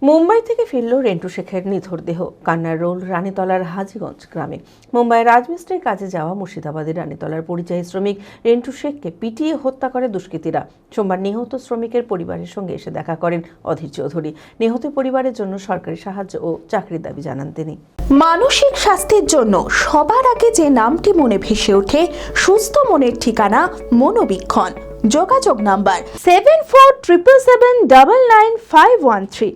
মুম্বাই থেকে ফিরল রেন্টু শেখের নিথর দেহ। কান্নার রোল রানীতলার হাজীগঞ্জ গ্রামে। মুম্বাই রাজমিস্ত্রির কাজে যাওয়া মুর্শিদাবাদের রানীতলার পরিযায়ী শ্রমিক রেন্টু শেখকে পিটিয়ে হত্যা করে দুষ্কৃতীরা। সোমবার নিহত শ্রমিকের পরিবারের সঙ্গে এসে দেখা করেন অধীর চৌধুরী। নিহত পরিবারের জন্য সরকারি সাহায্য ও চাকরির দাবি জানান তিনি। মানসিক স্বাস্থ্যের জন্য সবার আগে যে নামটি মনে ভেসে ওঠে, সুস্থ মনের ঠিকানা মনোবীক্ষণ। যোগাযোগ নাম্বার 7477799513।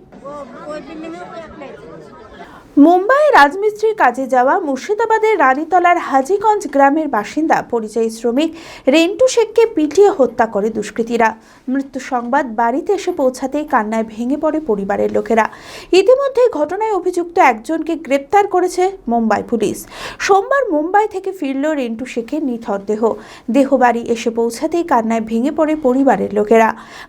মুম্বাই রাজমিস্ত্রির কাজে যাওয়া মুর্শিদাবাদের রানীতলার হাজীগঞ্জ গ্রামের বাসিন্দা পরিযায়ী শ্রমিক রেন্টু শেখকে পিটিয়ে হত্যা করে দুষ্কৃতীরা। মৃত্যু সংবাদ বাড়িতে এসে পৌঁছাতেই কান্নায় ভেঙে পড়ে পরিবারের লোকেরা। ইতিমধ্যে ঘটনায় অভিযুক্ত একজনকে গ্রেপ্তার করেছে মুম্বাই পুলিশ। সোমবার মুম্বাই থেকে ফিরল রেন্টু শেখের নিথর দেহ বাড়ি এসে পৌঁছাতেই কান্নায় ভেঙে পড়ে পরিবারের লোকেরা।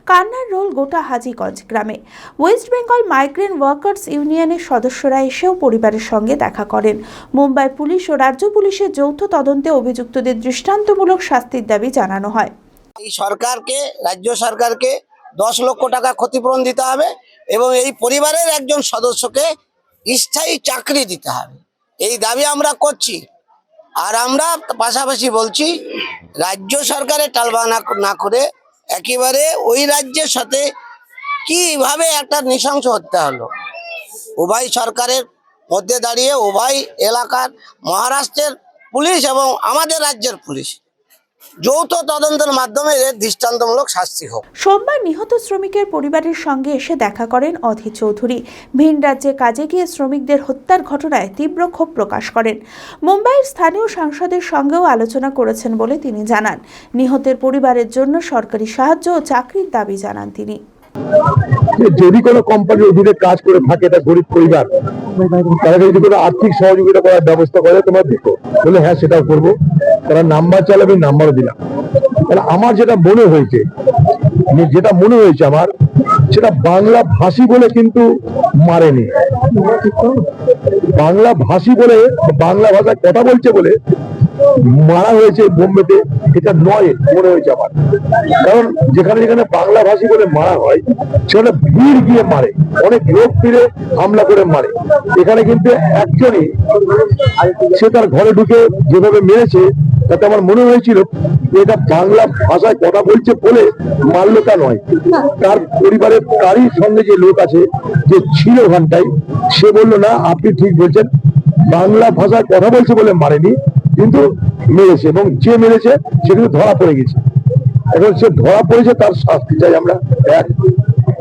কান্নার রোল গোটা হাজীগঞ্জ গ্রামে। ওয়েস্ট বেঙ্গল মাইগ্রেন্ট ওয়ার্কার্স ইউনিয়নের সদস্যরা এসেও পরিবারের সঙ্গে দেখা করেন। মুম্বাই পুলিশ ও রাজ্য পুলিশের যৌথ তদন্তে অভিযুক্তদের দৃষ্টান্তমূলক শাস্তির দাবি জানানো হয়। এই সরকারকে, রাজ্য সরকারকে 10 লক্ষ টাকা ক্ষতিপূরণ দিতে হবে এবং এই পরিবারের একজন সদস্যকে স্থায়ী চাকরি দিতে হবে, এই দাবি আমরা করছি। আর আমরা পাশাপাশি বলছি, রাজ্য সরকারের টালবাহানা না করে একেবারে ওই রাজ্যের সাথে কিভাবে একটা নৃশংস হত্যা হলো, উভয় সরকারের মধ্যে দাঁড়িয়ে উভয় এলাকার মহারাষ্ট্রের পুলিশ এবং আমাদের রাজ্যের পুলিশ যৌথ তদন্তের মাধ্যমে এর দৃষ্টান্তমূলক শাস্তি হোক। সোমবার নিহত শ্রমিকের পরিবারের সঙ্গে এসে দেখা করেন অধীর চৌধুরী। ভিন রাজ্যে কাজে গিয়ে শ্রমিকদের হত্যার ঘটনায় তীব্র ক্ষোভ প্রকাশ করেন। মুম্বাইয়ের স্থানীয় সাংসদের সঙ্গেও আলোচনা করেছেন বলে তিনি জানান। নিহতের পরিবারের জন্য সরকারি সাহায্য ও চাকরির দাবি জানান তিনি। যদি কোনো কোম্পানির অধীনে কাজ করে থাকে, এটা গরিব পরিবার, তারা যদি কোনো আর্থিক সহযোগিতা করার ব্যবস্থা করে তোমার দেখো, বলে হ্যাঁ সেটাও করবো। তারা নাম্বার চালাবে, নাম্বারও দিলাম। তাহলে আমার যেটা মনে হয়েছে আমার, সেটা বাংলা ভাষী বলে কিন্তু মারেনি। বাংলা ভাষী বলে, বাংলা ভাষায় কথা বলছে বলে মারা হয়েছে বোম্বেতে, এটা নয় মনে হয়েছে আমার। কারণ যেখানে যেখানে বাংলা ভাষী বলে মারা হয় সেখানে ভিড় গিয়ে মারে, অনেক লোক ফিরে হামলা করে মারে। এখানে কিন্তু একজনই সে তার ঘরে ঢুকে যেভাবে মেরেছে, তাতে আমার মনে হয়েছিল এটা বাংলা ভাষায় কথা বলছে বলে মারলো, তা নয়। তার পরিবারের কারোর সঙ্গে যে লোক আছে, যে ছিল ওখানটায়, সে বললো না আপনি ঠিক বলছেন, বাংলা ভাষায় কথা বলছে বলে মারেনি, কিন্তু মেরেছে, এবং যে মেরেছে সে কিন্তু ধরা পড়ে গেছে। এখন সে ধরা পড়েছে, তার শাস্তি চাই আমরা। এক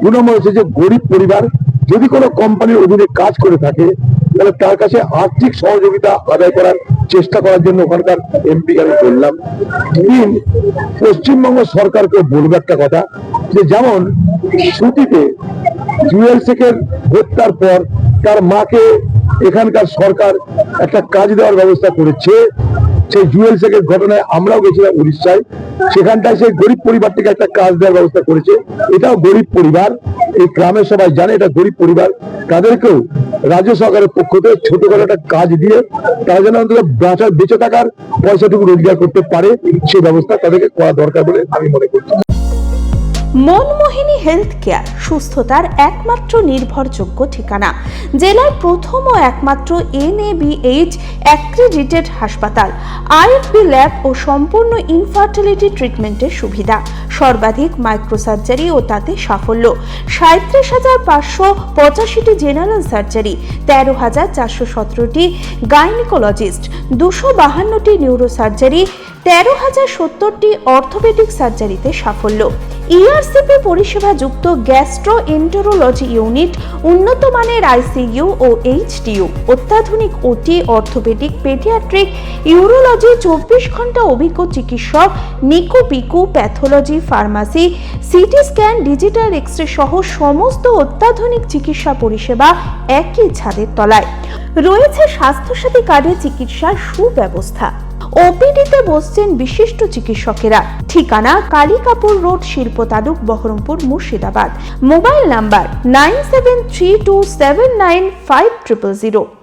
2 নম্বর হচ্ছে যে গরিব পরিবার যদি কোনো কোম্পানির অধীনে কাজ করে থাকে, তাহলে তার কাছে আর্থিক সহযোগিতা আদায় করার চেষ্টা করার জন্য ওখানকার এমপি আমি বললাম। 3, পশ্চিমবঙ্গ সরকারকে বলবো একটা কথা, যে যেমন ছুটিতে জুয়েল শেখের হত্যার পর তার মাকে এখানকার সরকার একটা কাজ দেওয়ার ব্যবস্থা করেছে। সেই জুয়েল শেখের ঘটনায় আমরাও গেছিলাম উড়িষ্যায়, সেখানটায় সেই গরিব পরিবারটিকে একটা কাজ দেওয়ার ব্যবস্থা করেছে। এটাও গরিব পরিবার, এই গ্রামের সবাই জানে এটা গরিব পরিবার। তাদেরকেও রাজ্য সরকারের পক্ষ থেকে ছোট করে একটা কাজ দিয়ে তারা যেন অন্তত বেঁচে থাকার পয়সাটুকু রোজগার করতে পারে, সেই ব্যবস্থা তাদেরকে করা দরকার বলে আমি মনে করছি। মনমোহিনী হেলথ কেয়ার, সুস্থতার একমাত্র নির্ভরযোগ্য ঠিকানা। জেলার প্রথম ও একমাত্র NABH অ্যাক্রিডিটেড হাসপাতাল। IFB ল্যাব ও সম্পূর্ণ ইনফার্টিলিটি ট্রিটমেন্টের সুবিধা। সর্বাধিক মাইক্রোসার্জারি ও তাতে সাফল্য। 37,585টি জেনারেল সার্জারি, 13,417টি গাইনিকোলজিস্ট, 252টি নিউরোসার্জারি, 13,070টি অর্থোপেডিক সার্জারিতে সাফল্য। ERCP পরিষেবা যুক্ত গ্যাস্ট্রোএন্টেরোলজি ইউনিট, উন্নত মানের ICU ও HDU, অত্যাধুনিক OT, অর্থোপেডিক, পেডিয়াট্রিক, ইউরোলজি, 24 ঘন্টা অভিজ্ঞ চিকিৎসক, NICU PICU, pathology, pharmacy, CT scan, digital x ray সহ সমস্ত অত্যাধুনিক চিকিৎসা পরিষেবা একই ছাদের তলায়। রয়েছে স্বাস্থ্যসাথী কার্ডে চিকিৎসার সুব্যবস্থা। ওপিডিতে বসছেন বিশিষ্ট চিকিৎসকেরা। ঠিকানা কালিকাপুর রোড, শিল্প তালুক, বহরমপুর, মুর্শিদাবাদ। Mobile number 9732795000।